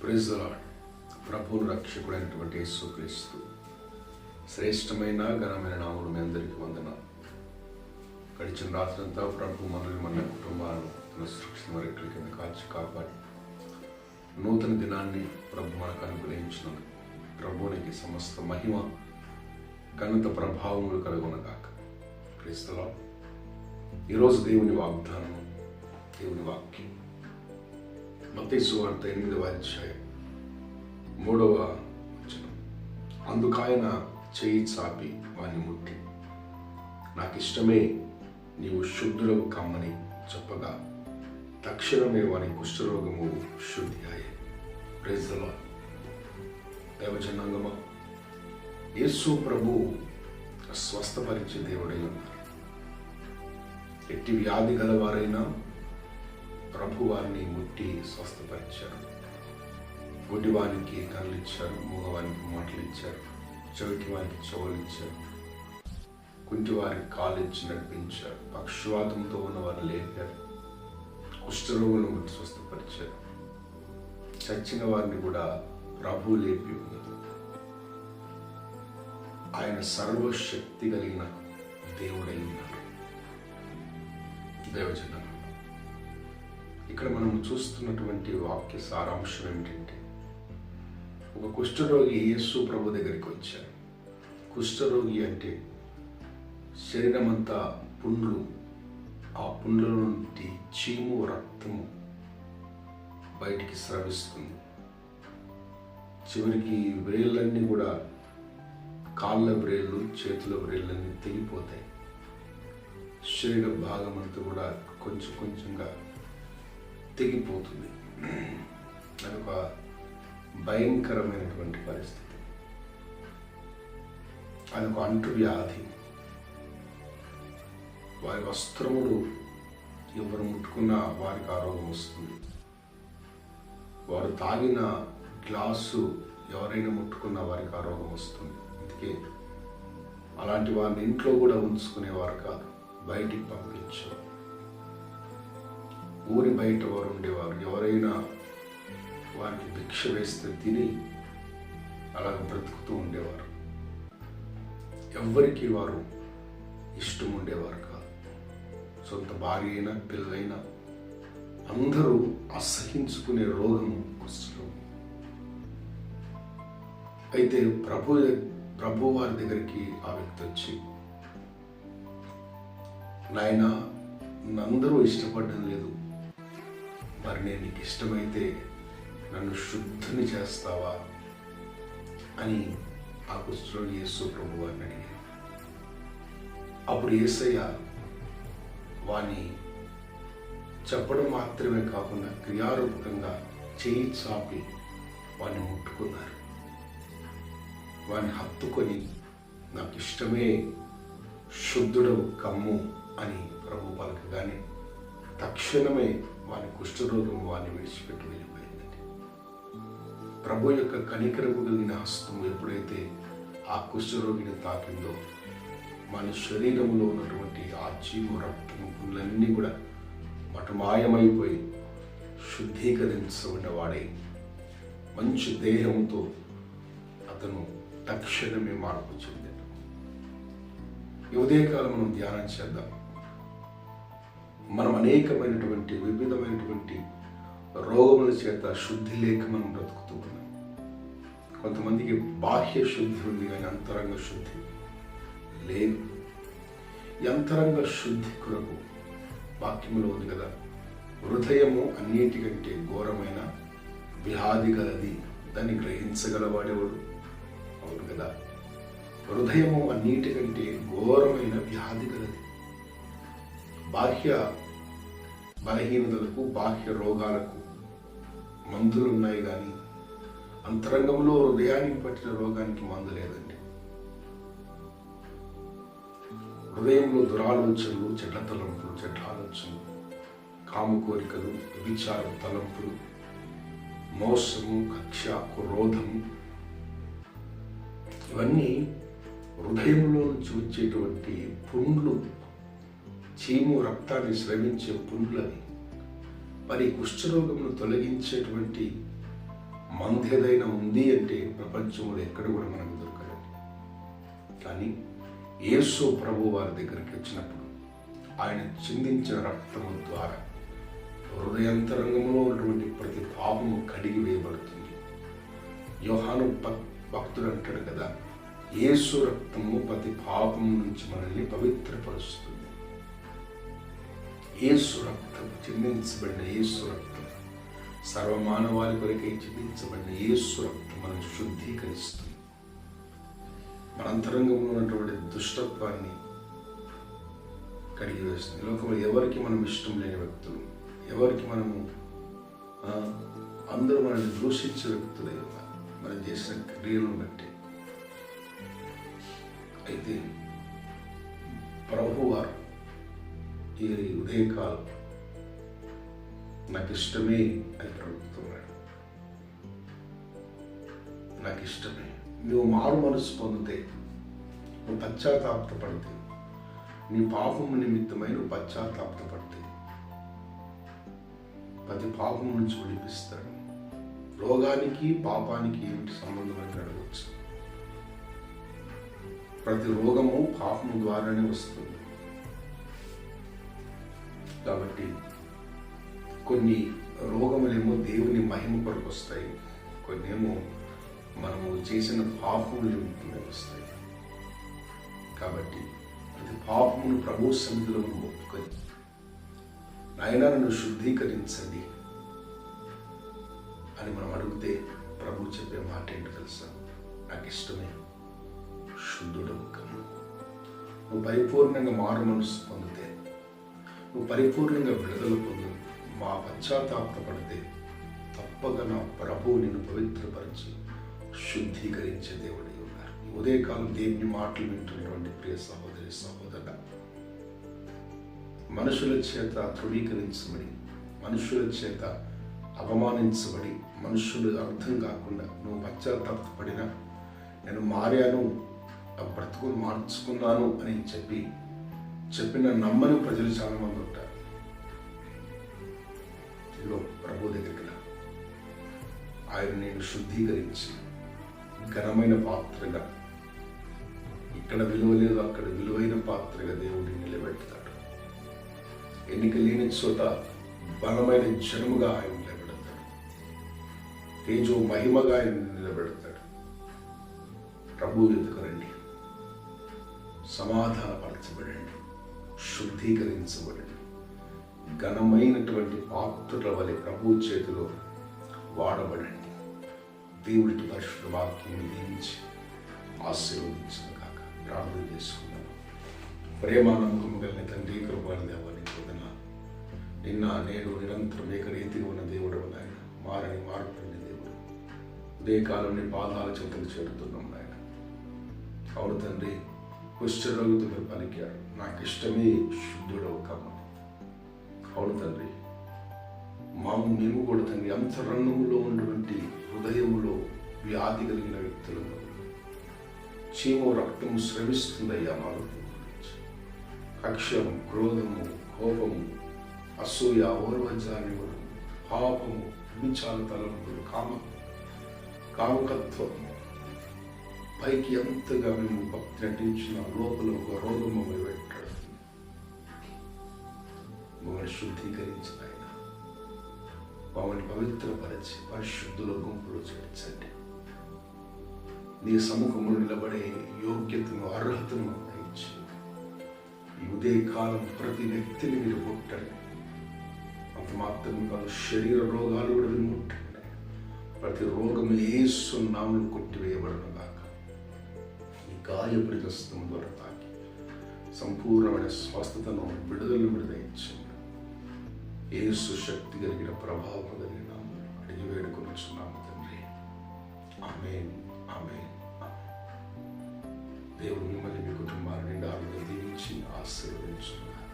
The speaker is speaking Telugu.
Praise the lord. ప్రభువు రక్షకుడైనటువంటి యేసుక్రీస్తు శ్రేష్టమైన ఘనమైన నామమున మీ అందరికీ వందనాలు. గడిచిన రాత్రంతా ప్రభు మనల్ని మన కుటుంబాలను తన సురక్షిత రెక్కల కింద కాచి కాపాడి నూతన దినాన్ని ప్రభు మనకు అనుగ్రహించినందుకు ప్రభువునికి సమస్త మహిమ ఘనత ప్రభావములు కలుగునగాక. Praise the lord. ఈరోజు దేవుని వాగ్దానం, దేవుని వాక్యం మత్తయి సువార్త 8వ అధ్యాయం 3వ వచనం. అందుకాయన చేయి చాపి వాని ముట్టి, నాకిష్టమే, నీవు శుద్ధుడవు కమ్మని చెప్పగా తక్షణమే వాని కుష్ఠరోగము శుద్ధి అయ్యే. Praise the Lord. దేవజనాంగమా, యేసు ప్రభు స్వస్థపరిచే దేవుడై ఉన్నారు. ఎట్టి వ్యాధి గలవారైనా ప్రభు వారిని ముట్టి స్వస్థపరిచారు. గుడ్డివానికి కళ్ళు ఇచ్చారు, మూగవానికి మాటలు ఇచ్చారు, చెవిటి వారికి చెవులు ఇచ్చారు, కుంటివారికి కాళ్ళు ఇచ్చి నడిపించారు, పక్షవాతంతో ఉన్న వారిని లేపారు, కుష్ఠరోగులను ముట్టి స్వస్థపరిచారు, చచ్చిన వారిని కూడా ప్రభు లేపి ఉన్నారు. ఆయన సర్వశక్తి కలిగిన దేవుడై ఉన్నారు. దేవజన, ఇక్కడ మనం చూస్తున్నటువంటి వాక్య సారాంశం ఏమిటంటే, ఒక కుష్ఠరోగి యేసు ప్రభు దగ్గరికి వచ్చారు. కుష్ఠరోగి అంటే శరీరం అంతా పుండ్లు, ఆ పుండ్ల నుండి చీము రక్తము బయటికి స్రవిస్తుంది. చివరికి వ్రేళ్ళన్నీ కూడా, కాళ్ళ వ్రేళ్ళు, చేతుల వ్రేళ్ళన్నీ తెగిపోతాయి. శరీర భాగం అంతా కూడా కొంచెం కొంచెంగా తెగిపోతుంది. అదొక భయంకరమైనటువంటి పరిస్థితి. అదొక అంటు వ్యాధి. వారి వస్త్రములు ఎవరు ముట్టుకున్నా వారికి ఆరోగ్యం వస్తుంది. వారు తాగిన గ్లాసు ఎవరైనా ముట్టుకున్నా వారికి ఆరోగ్యం వస్తుంది. అందుకే అలాంటి వారిని ఇంట్లో కూడా ఉంచుకునేవారు కాదు, బయటికి పంపించేవారు. ఊరి బయట వారు ఉండేవారు. ఎవరైనా వారికి భిక్ష వేస్తే తిని అలాగ బ్రతుకుతూ ఉండేవారు. ఎవరికి వారు ఇష్టం ఉండేవారు కాదు. సొంత భార్య అయినా పిల్లలైనా అందరూ అసహించుకునే రోగం కుష్ఠరోగం. అయితే ప్రభు వారి దగ్గరికి ఆ వ్యక్తి వచ్చి, నాయన, నన్నందరూ ఇష్టపడడం లేదు, మరి నేను నీకు ఇష్టమైతే నన్ను శుద్ధిని చేస్తావా అని ఆ కుష్ఠరోగి యేసు ప్రభు వారిని అడిగారు. అప్పుడు యేసయ్య వాని చెప్పడం మాత్రమే కాకుండా క్రియారూపకంగా చేయి చాపి వాడిని ముట్టుకున్నారు. వాడిని హత్తుకొని, నాకు ఇష్టమే, శుద్ధుడవు కమ్ము అని ప్రభు పలకగానే తక్షణమే వాని కుష్ఠరోగం వాడిని విడిచిపెట్టి వెళ్ళిపోయిందండి. ప్రభు యొక్క కనికరము కలిగిన హస్తము ఎప్పుడైతే ఆ కుష్ఠరోగిని తాకిందో, మన శరీరంలో ఉన్నటువంటి ఆ చీము రక్తము పుండ్లన్నీ కూడా మటుమాయమైపోయి శుద్ధీకరించబడిన వాడై మంచి దేహంతో అతను తక్షణమే మార్పు చెందాడు. ఈ ఉదయకాలం మనం ధ్యానం చేద్దాం. మనం అనేకమైనటువంటి వివిధమైనటువంటి రోగముల చేత శుద్ధి లేక మనం బ్రతుకుతూ ఉన్నాం. కొంతమందికి బాహ్య శుద్ధి ఉంది కానీ అంతరంగ శుద్ధి లేదు. ఈ అంతరంగ శుద్ధి కొరకు వాక్యంలో ఉంది కదా, హృదయము అన్నిటికంటే ఘోరమైన వ్యాధి గలది, దాన్ని గ్రహించగలవాడేవాడు. అవును కదా, హృదయము అన్నిటికంటే ఘోరమైన వ్యాధి గలది. బాహ్య బలహీనతలకు, బాహ్య రోగాలకు మందులు ఉన్నాయి కానీ అంతరంగంలో హృదయానికి పట్టిన రోగానికి మందు లేదండి. హృదయంలో దురాలోచనలు, చెడ్డ తలంపులు, చెడ్డ ఆలోచనలు, కాము కోరికలు, విచార తలంపులు, మోసము, కక్ష, క్రోధము, ఇవన్నీ హృదయంలో నుంచి వచ్చేటువంటి పుండ్లు, చీము రక్తాన్ని స్రవించే పుండ్లవి. మరి కుష్ఠరోగమును తొలగించేటువంటి మందు ఏదైనా ఉంది అంటే ప్రపంచంలో ఎక్కడ కూడా మనకు దొరకదు. కానీ యేసు ప్రభు వారి దగ్గరికి వచ్చినప్పుడు ఆయన చిందించిన రక్తము ద్వారా హృదయాంతరంగంలో ఉన్నటువంటి ప్రతి పాపము కడిగి వేయబడుతుంది. యోహాను భక్తుడు అంటాడు కదా, యేసు రక్తము ప్రతి పాపం నుంచి మనల్ని పవిత్రపరుస్తుంది. యేసు రక్తం, చిందించబడిన యేసు రక్తం, సర్వమానవాళి కొరకై చిందించబడిన యేసు రక్తం మనల్ని శుద్ధీకరిస్తుంది. మన అంతరంగంలో ఉన్నటువంటి దుష్టత్వాన్ని కడిగి వేస్తుంది. లోకంలో ఎవరికి మనం ఇష్టం లేని వ్యక్తులు, ఎవరికి మనము అందరూ మనల్ని దూషించే వ్యక్తులే మనం చేసిన క్రియలను బట్టి. అయితే ప్రభువారు ఈ ఉదయకాలం నాకు ఇష్టమే అని అడుగుతున్నాడు. నాకు ఇష్టమే. నువ్వు మారు మనసు పొందితే, నువ్వు పశ్చాత్తాపడితే, నీ పాపము నిమిత్తమై నువ్వు పశ్చాత్తాపడితే ప్రతి పాపం నుంచి విడిపిస్తాడు. రోగానికి పాపానికి ఏమిటి సంబంధం అని అడగవచ్చు. ప్రతి రోగము పాపము ద్వారానే వస్తుంది. కాబట్టి కొన్ని రోగములేమో దేవుని మహిమ కొరకు వస్తాయి, కొన్ని ఏమో మనము చేసిన పాపములు నిమిత్తమే వస్తాయి. కాబట్టి ప్రతి పాపమును ప్రభు సన్నిధిలో ఒప్పుకొని, నాయనా నన్ను శుద్ధీకరించండి అని మనం అడిగితే ప్రభు చెప్పే మాట ఏంటో తెలుసా? నాకు ఇష్టమే, శుద్ధుడవు కమ్ము. నువ్వు పరిపూర్ణంగా మారు మనసు పొందితే, నువ్వు పరిపూర్ణంగా విడుదల పొందు, మా పశ్చాత్తాపడితే తప్పక నా ప్రభువు నిన్ను పవిత్రపరిచి శుద్ధీకరించే దేవుడి ఉన్నారు. ఈ ఉదయకాలం దేవుని మాటలు వింటున్నటువంటి ప్రియ సహోదరి సహోదరుడు, మనుషుల చేత తృణీకరించబడి, మనుషుల చేత అవమానించబడి, మనుషులు అర్థం కాకుండా నువ్వు పశ్చాత్తాపడినా నేను మారాను, బ్రతుకును మార్చుకున్నాను అని చెప్పిన నమ్మని ప్రజలు చాలా మంది ఉంటారు. ఇదిగో ప్రభు దగ్గరికి రా. ఆయన నేను శుద్ధీకరించి ఘనమైన పాత్రగా, ఇక్కడ విలువ లేదు అక్కడ విలువైన పాత్రగా దేవుడిని నిలబెడతాడు. ఎన్నిక లేని చోట బలమైన జనముగా ఆయన నిలబెడతాడు. తేజో మహిమగా ఆయన నిలబెడతాడు. ప్రభు ఎదుకరండి, సమాధానపరచబడండి, శుద్ధీకరించబడండి. ఘనమైనటువంటి పాత్రల వలె ప్రభు చేతిలో వాడబడండి. దేవుడికి పరిశుద్ధ వాక్యం దీవించి ఆశీర్వదించిన కాక ప్రార్థన చేసుకున్నాను. ప్రేమ నమ్మకం కలిగిన తండ్రి, కృపణ దేవానికి వందనాలు. నిన్న నేడు నిరంతరం ఏకరీతిగా ఉన్న దేవుడు నాయన, మారని మార్పుని దేవుడు. ఉదయకాలం నీ పాదాల చెంతకు చేరుతున్నాం నాయన. అవును తండ్రి, కుష్ఠరోగితో మీరు పలికారు, నాకు ఇష్టమే శుద్ధుడవు కమ్ము. అవును తండ్రి, మేము కూడా తండ్రి అంతరంగంలో ఉన్నటువంటి హృదయంలో వ్యాధి కలిగిన వ్యక్తులు, చీము రక్తం స్రవిస్తుందయ్యా మాలో. కక్షము, క్రోధము, కోపము, అసూయ, ఓర్వజానివడం, పాపము, విచార తలంపులు, కామకత్వం, పైకి ఎంతగా మేము భక్తి నటించిన లోపల ఒక రోగము పెట్టాడు. మమ్మల్ని శుద్ధీకరించిన ఆయన, మమ్మల్ని పవిత్రపరిచి పరిశుద్ధుల గుంపులో చేర్చండి. నీ సముఖంలో నిలబడే యోగ్యతను, అర్హతను ఇచ్చి ఈ ఉదయకాలం ప్రతి వ్యక్తిని మీరు ముట్టండి. అంత మాత్రమే కాదు, శరీర రోగాలు కూడా మీరు ముట్టండి. ప్రతి రోగము యేసు నామమున కొట్టివేయబడును గాక. ఈ గాయపడి హస్తం ద్వారా తాకి సంపూర్ణమైన స్వస్థతను, విడుదలను దయచేయండి. యేసు శక్తి కలిగిన ప్రభావం కలిగిన నామమున అడిగి వేడుకొనుచున్నాము తండ్రి. ఆమేన్, ఆమేన్. దేవుడు మిమ్మల్ని, మీ కుటుంబాన్ని నిండా దీవించి ఆశీర్వదించున్నారు.